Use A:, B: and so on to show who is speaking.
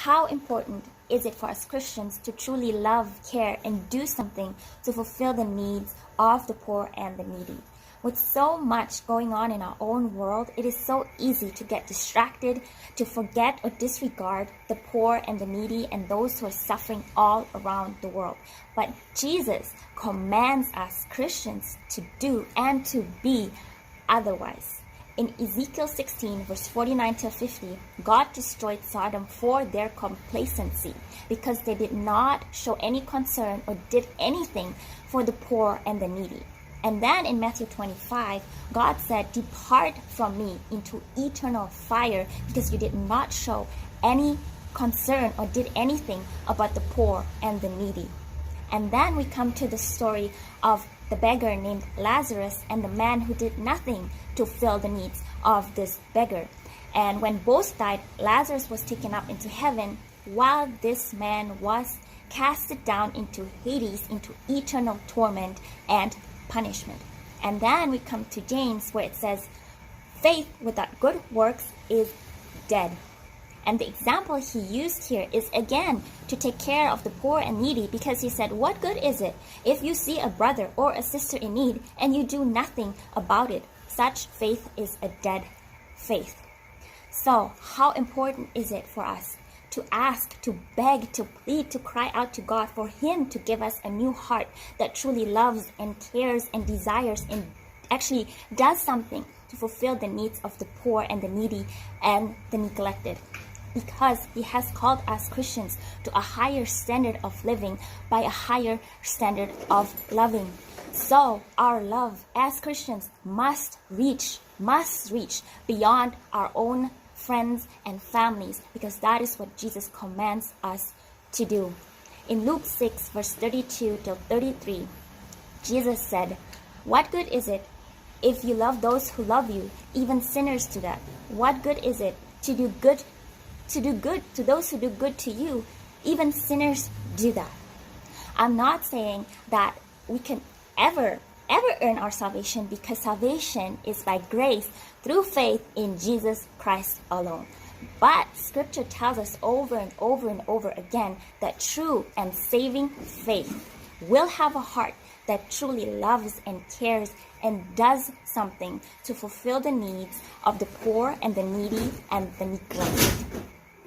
A: how important is it for us Christians to truly love, care, and do something to fulfill the needs of the poor and the needy? With so much going on in our own world, it is so easy to get distracted, to forget or disregard the poor and the needy and those who are suffering all around the world. But Jesus commands us Christians to do and to be otherwise. In Ezekiel 16, verse 49 to 50, God destroyed Sodom for their complacency because they did not show any concern or did anything for the poor and the needy. And then in Matthew 25, God said, "Depart from me into eternal fire because you did not show any concern or did anything about the poor and the needy." And then we come to the story of the beggar named Lazarus and the man who did nothing to fill the needs of this beggar. And when both died, Lazarus was taken up into heaven while this man was casted down into Hades, into eternal torment and punishment. And then we come to James where it says, faith without good works is dead. And the example he used here is again to take care of the poor and needy, because he said, what good is it if you see a brother or a sister in need and you do nothing about it? Such faith is a dead faith. So how important is it for us to ask, to beg, to plead, to cry out to God for him to give us a new heart that truly loves and cares and desires and actually does something to fulfill the needs of the poor and the needy and the neglected? Because he has called us Christians to a higher standard of living by a higher standard of loving. So our love as Christians must reach beyond our own friends and families, because that is what Jesus commands us to do. In Luke 6, verse 32 to 33, Jesus said, "What good is it if you love those who love you, even sinners to that? What good is it to do good to those who do good to you? Even sinners do that." I'm not saying that we can ever earn our salvation, because salvation is by grace through faith in Jesus Christ alone. But Scripture tells us over and over and over again that true and saving faith will have a heart that truly loves and cares and does something to fulfill the needs of the poor and the needy and the neglected.